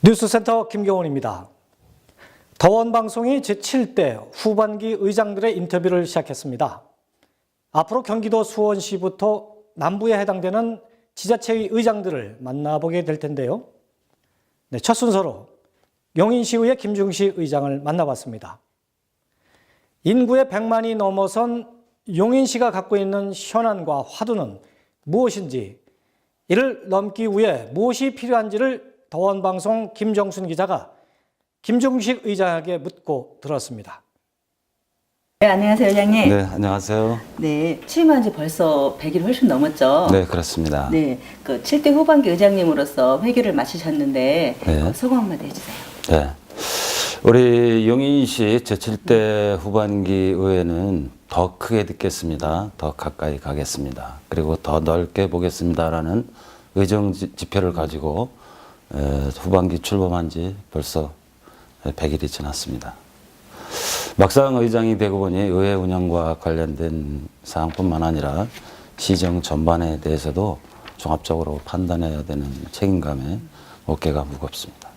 뉴스센터 김경원입니다. 더원방송이 제7대 후반기 의장들의 인터뷰를 시작했습니다. 앞으로 경기도 수원시부터 남부에 해당되는 지자체의 의장들을 만나보게 될 텐데요. 첫 순서로 용인시의회 김중식 의장을 만나봤습니다. 인구의 100만이 넘어선 용인시가 갖고 있는 현안과 화두는 무엇인지, 이를 넘기 위해 무엇이 필요한지를 더원방송 김정순 기자가 김중식 의장에게 묻고 들었습니다. 네, 안녕하세요, 의장님. 네, 안녕하세요. 네, 취임한 지 벌써 100일 훨씬 넘었죠? 네, 그렇습니다. 네, 그 7대 후반기 의장님으로서 회기를 마치셨는데 네. 소감 한마디 해주세요. 네. 우리 용인시 제7대 후반기 의회는 더 크게 듣겠습니다. 더 가까이 가겠습니다. 그리고 더 넓게 보겠습니다라는 의정 지표를 가지고 후반기 출범한 지 벌써 100일이 지났습니다. 막상 의장이 되고 보니 의회 운영과 관련된 사항뿐만 아니라 시정 전반에 대해서도 종합적으로 판단해야 되는 책임감에 어깨가 무겁습니다.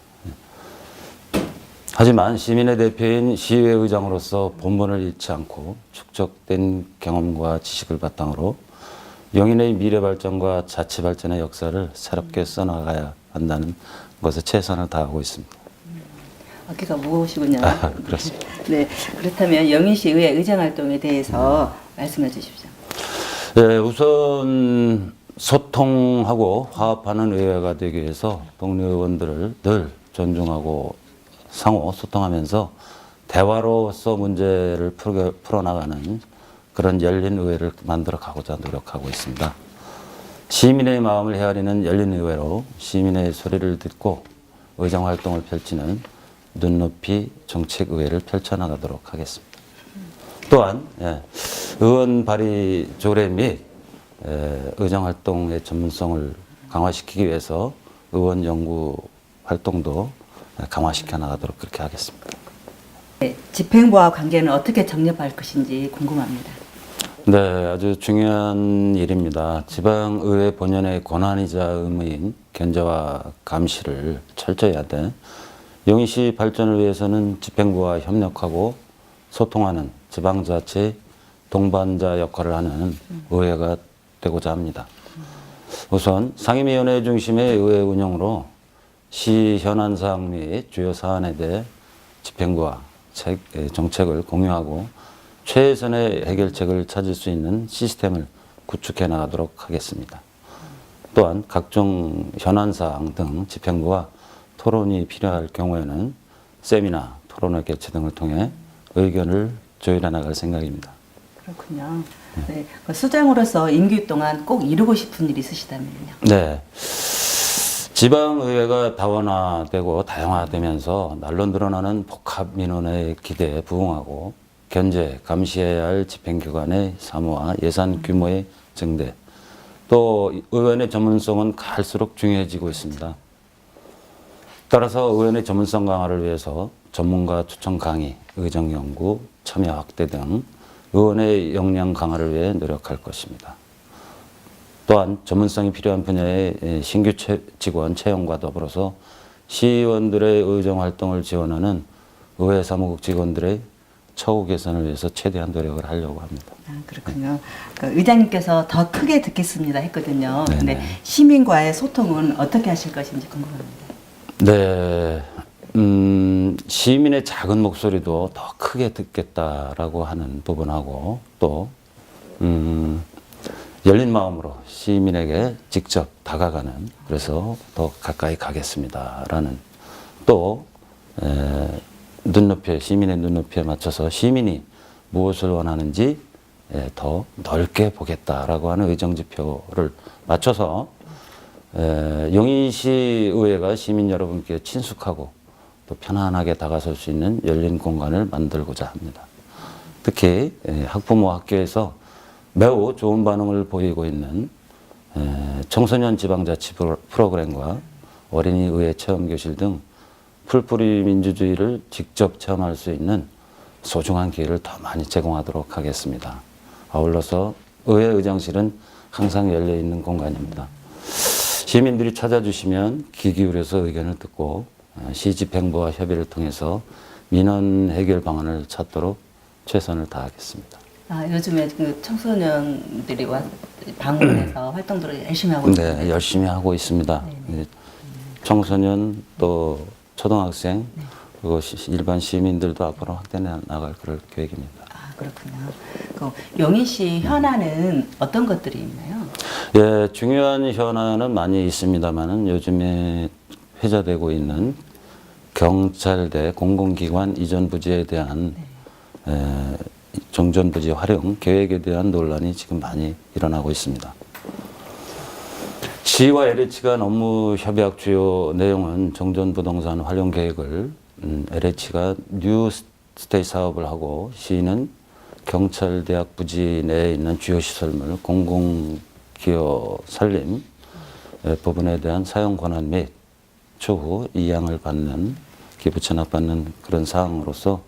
하지만 시민의 대표인 시의회 의장으로서 본분을 잃지 않고 축적된 경험과 지식을 바탕으로 용인의 미래 발전과 자치 발전의 역사를 새롭게 써나가야 한다는 것에 최선을 다하고 있습니다. 어깨가 무거우시군요. 그렇습니다. 네, 그렇다면 용인시 의회 의장 활동에 대해서 말씀해 주십시오. 네, 우선 소통하고 화합하는 의회가 되기 위해서 동료 의원들을 늘 존중하고 상호 소통하면서 대화로서 문제를 풀어나가는 그런 열린 의회를 만들어 가고자 노력하고 있습니다. 시민의 마음을 헤아리는 열린 의회로 시민의 소리를 듣고 의정 활동을 펼치는 눈높이 정책의회를 펼쳐나가도록 하겠습니다. 또한 의원 발의 조례 및 의정 활동의 전문성을 강화시키기 위해서 의원 연구 활동도 강화시켜 나가도록 그렇게 하겠습니다. 네, 집행부와 관계는 어떻게 정립할 것인지 궁금합니다. 네, 아주 중요한 일입니다. 지방의회 본연의 권한이자 의무인 견제와 감시를 철저히 하되 용인시 발전을 위해서는 집행부와 협력하고 소통하는 지방자치 동반자 역할을 하는 의회가 되고자 합니다. 우선 상임위원회 중심의 의회 운영으로 시 현안사항 및 주요 사안에 대해 집행부와 정책을 공유하고 최선의 해결책을 찾을 수 있는 시스템을 구축해 나가도록 하겠습니다. 또한 각종 현안사항 등 집행부와 토론이 필요할 경우에는 세미나, 토론회 개최 등을 통해 의견을 조율해 나갈 생각입니다. 그렇군요. 네, 수장으로서 임기 동안 꼭 이루고 싶은 일이 있으시다면요? 네. 지방의회가 다원화되고 다양화되면서 날로 늘어나는 복합 민원의 기대에 부응하고 견제, 감시해야 할 집행기관의 사무와 예산 규모의 증대, 또 의원의 전문성은 갈수록 중요해지고 있습니다. 따라서 의원의 전문성 강화를 위해서 전문가 추천 강의, 의정 연구, 참여 확대 등 의원의 역량 강화를 위해 노력할 것입니다. 또한 전문성이 필요한 분야의 신규 직원 채용과 더불어서 시의원들의 의정 활동을 지원하는 의회 사무국 직원들의 처우 개선을 위해서 최대한 노력을 하려고 합니다. 그렇군요. 그 의장님께서 더 크게 듣겠습니다 했거든요. 네네. 근데 시민과의 소통은 어떻게 하실 것인지 궁금합니다. 네, 시민의 작은 목소리도 더 크게 듣겠다라고 하는 부분하고 또 열린 마음으로 시민에게 직접 다가가는, 그래서 더 가까이 가겠습니다라는, 또 눈높이에, 시민의 눈높이에 맞춰서 시민이 무엇을 원하는지 더 넓게 보겠다라고 하는 의정지표를 맞춰서 용인시 의회가 시민 여러분께 친숙하고 또 편안하게 다가설 수 있는 열린 공간을 만들고자 합니다. 특히 학부모 학교에서 매우 좋은 반응을 보이고 있는 청소년 지방자치 프로그램과 어린이 의회 체험교실 등 풀뿌리 민주주의를 직접 체험할 수 있는 소중한 기회를 더 많이 제공하도록 하겠습니다. 아울러서 의회 의장실은 항상 열려있는 공간입니다. 시민들이 찾아주시면 귀 기울여서 의견을 듣고 시집행부와 협의를 통해서 민원 해결 방안을 찾도록 최선을 다하겠습니다. 요즘에 그 청소년들이 방문해서 활동들을 열심히 하고 있습니다. 네, 열심히 하고 있습니다. 청소년 또 초등학생 그리고 일반 시민들도 앞으로 확대해 나갈 그럴 계획입니다. 그렇군요. 그 용인시 현안은 어떤 것들이 있나요? 예, 중요한 현안은 많이 있습니다만은 요즘에 회자되고 있는 경찰대 공공기관 이전 부지에 대한 정전 부지 활용 계획에 대한 논란이 지금 많이 일어나고 있습니다. 시와 LH 간 업무 협약 주요 내용은 정전 부동산 활용 계획을 LH가 뉴 스테이 사업을 하고 시는 경찰대학 부지 내에 있는 주요 시설물 공공기여 산림 부분에 대한 사용 권한 및 추후 이양을 받는 기부 체납받는 그런 사항으로서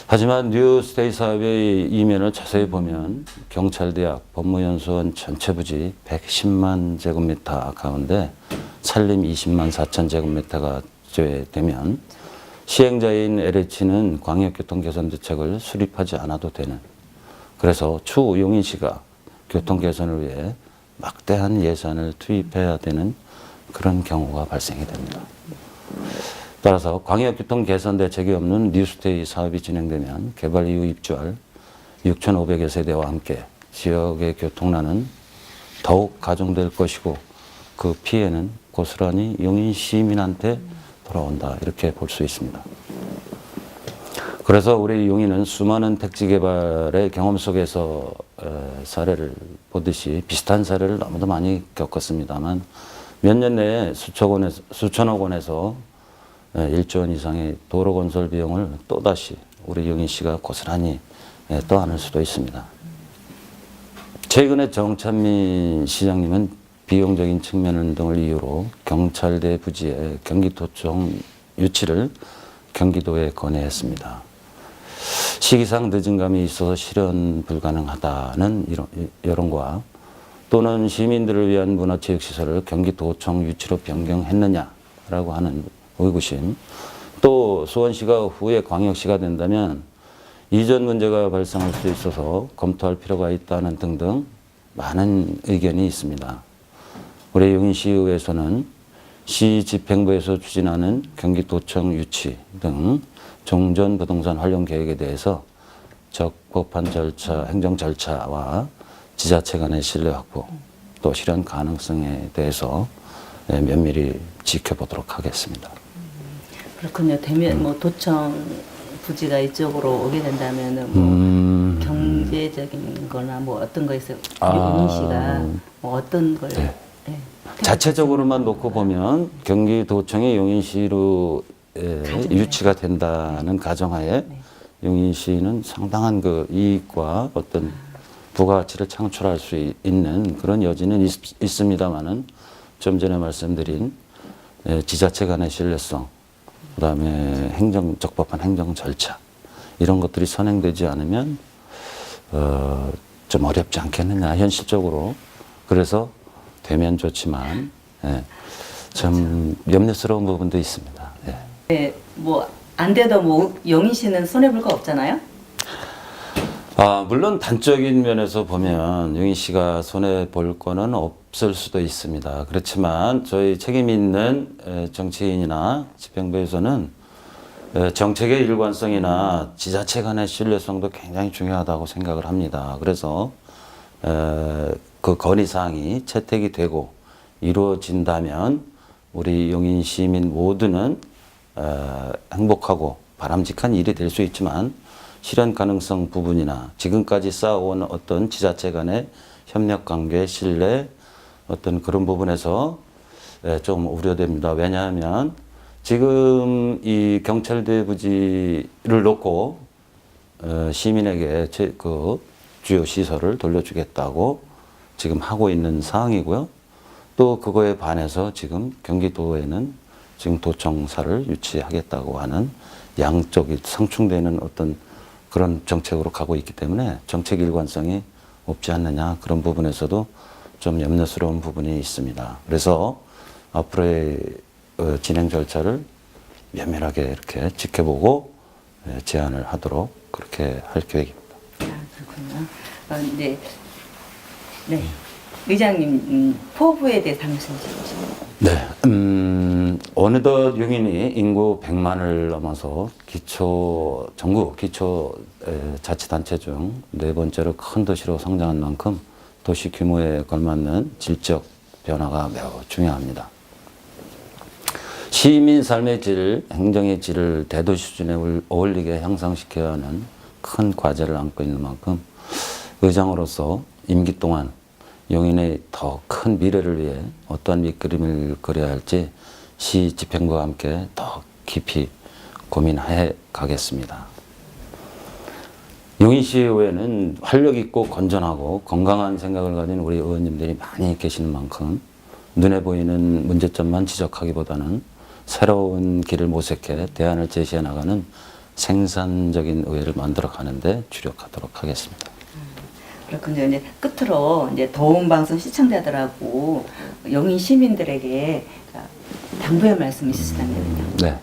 하지만 뉴 스테이 사업의 이면을 자세히 보면 경찰대학 법무연수원 전체 부지 110만 제곱미터 가운데 산림 20만 4천 제곱미터가 제외되면 시행자인 LH는 광역교통 개선 대책을 수립하지 않아도 되는, 그래서 추후 용인시가 교통 개선을 위해 막대한 예산을 투입해야 되는 그런 경우가 발생이 됩니다. 따라서 광역교통 개선 대책이 없는 뉴스테이 사업이 진행되면 개발 이후 입주할 6,500여 세대와 함께 지역의 교통난은 더욱 가중될 것이고 그 피해는 고스란히 용인 시민한테 돌아온다, 이렇게 볼 수 있습니다. 그래서 우리 용인은 수많은 택지 개발의 경험 속에서 사례를 보듯이 비슷한 사례를 너무도 많이 겪었습니다만 몇 년 내에 수천억 원에서 1조 원 이상의 도로 건설 비용을 또다시 우리 용인시가 고스란히 떠안을 수도 있습니다. 최근에 정찬민 시장님은 비용적인 측면 등을 이유로 경찰대 부지의 경기도청 유치를 경기도에 건의했습니다. 시기상 늦은 감이 있어서 실현 불가능하다는 여론과 또는 시민들을 위한 문화체육시설을 경기도청 유치로 변경했느냐라고 하는 의구심, 또 수원시가 후에 광역시가 된다면 이전 문제가 발생할 수 있어서 검토할 필요가 있다는 등등 많은 의견이 있습니다. 올해 용인시의회에서는 시 집행부에서 추진하는 경기도청 유치 등 정전 부동산 활용 계획에 대해서 적법한 절차, 행정 절차와 지자체 간의 신뢰 확보, 또 실현 가능성에 대해서 면밀히 지켜보도록 하겠습니다. 그렇군요. 되면 뭐 도청 부지가 이쪽으로 오게 된다면은 뭐 경제적인 거나 뭐 어떤 거에서 용인시가 뭐 어떤 걸 자체적으로만 놓고 보면 경기도청이 용인시로 유치가 된다는 가정하에 용인시는 상당한 그 이익과 어떤 부가가치를 창출할 수 있는 그런 여지는 있습니다만은 좀 전에 말씀드린 지자체 간의 신뢰성, 그다음에 적법한 행정 절차 이런 것들이 선행되지 않으면 좀 어렵지 않겠느냐 현실적으로. 그래서 되면 좋지만 좀 염려스러운 부분도 있습니다. 네, 뭐 안 돼도 뭐 용인시는 손해 볼 거 없잖아요. 물론 단적인 면에서 보면 용인시가 손해 볼 거는 없을 수도 있습니다. 그렇지만 저희 책임 있는 정치인이나 집행부에서는 정책의 일관성이나 지자체 간의 신뢰성도 굉장히 중요하다고 생각을 합니다. 그래서 그 건의사항이 채택이 되고 이루어진다면 우리 용인 시민 모두는 행복하고 바람직한 일이 될 수 있지만 실현 가능성 부분이나 지금까지 쌓아온 어떤 지자체 간의 협력 관계, 신뢰 어떤 그런 부분에서 좀 우려됩니다. 왜냐하면 지금 이 경찰대 부지를 놓고 시민에게 그 주요 시설을 돌려주겠다고 지금 하고 있는 상황이고요. 또 그거에 반해서 지금 경기도에는 지금 도청사를 유치하겠다고 하는 양쪽이 상충되는 어떤 그런 정책으로 가고 있기 때문에 정책 일관성이 없지 않느냐, 그런 부분에서도 좀 염려스러운 부분이 있습니다. 그래서 앞으로의 진행 절차를 면밀하게 이렇게 지켜보고 제안을 하도록 그렇게 할 계획입니다. 그렇군요. 네. 의장님, 포부에 대해서 한 말씀 해주시죠. 네, 어느덧 용인이 인구 100만을 넘어서 전국 기초 자치단체 중 네 번째로 큰 도시로 성장한 만큼 도시 규모에 걸맞는 질적 변화가 매우 중요합니다. 시민 삶의 질, 행정의 질을 대도시 수준에 어울리게 향상시켜야 하는 큰 과제를 안고 있는 만큼 의장으로서 임기 동안 용인의 더 큰 미래를 위해 어떤 밑그림을 그려야 할지 시 집행부와 함께 더 깊이 고민해 가겠습니다. 용인시의회는 활력 있고 건전하고 건강한 생각을 가진 우리 의원님들이 많이 계시는 만큼 눈에 보이는 문제점만 지적하기보다는 새로운 길을 모색해 대안을 제시해 나가는 생산적인 의회를 만들어 가는데 주력하도록 하겠습니다. 그렇군요. 이제 끝으로 이제 더운 방송 시청자들하고 용인 시민들에게 당부의 말씀 있으시다면요. 네.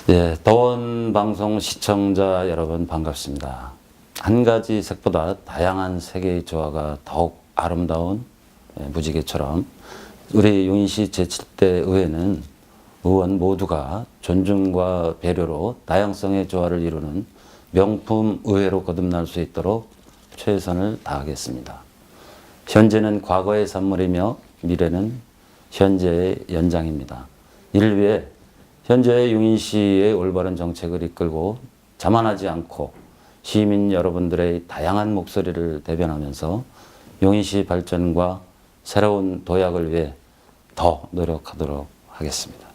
예, 더원 방송 시청자 여러분 반갑습니다. 한 가지 색보다 다양한 색의 조화가 더욱 아름다운 무지개처럼 우리 용인시 제7대 의회는 의원 모두가 존중과 배려로 다양성의 조화를 이루는 명품 의회로 거듭날 수 있도록 최선을 다하겠습니다. 현재는 과거의 산물이며 미래는 현재의 연장입니다. 이를 위해 현재의 용인시의 올바른 정책을 이끌고 자만하지 않고 시민 여러분들의 다양한 목소리를 대변하면서 용인시 발전과 새로운 도약을 위해 더 노력하도록 하겠습니다.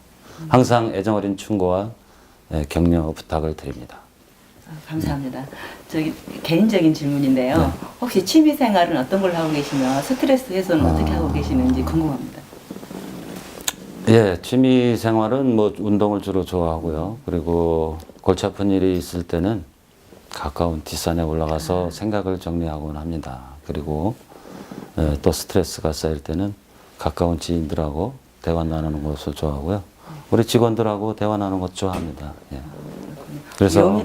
항상 애정어린 충고와 격려 부탁을 드립니다. 감사합니다. 저기 개인적인 질문인데요. 네. 혹시 취미 생활은 어떤 걸 하고 계시며 스트레스 해소는 어떻게 하고 계시는지 궁금합니다. 예, 취미 생활은 뭐 운동을 주로 좋아하고요. 그리고 골치 아픈 일이 있을 때는 가까운 뒷산에 올라가서 생각을 정리하곤 합니다. 그리고 또 스트레스가 쌓일 때는 가까운 지인들하고 대화 나누는 것을 좋아하고요. 우리 직원들하고 대화 나누는 것 좋아합니다. 예. 그래서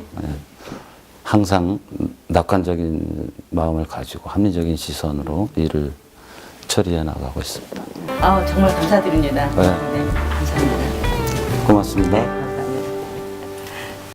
항상 낙관적인 마음을 가지고 합리적인 시선으로 일을 처리해 나가고 있습니다. 정말 감사드립니다. 네. 네, 감사합니다. 고맙습니다.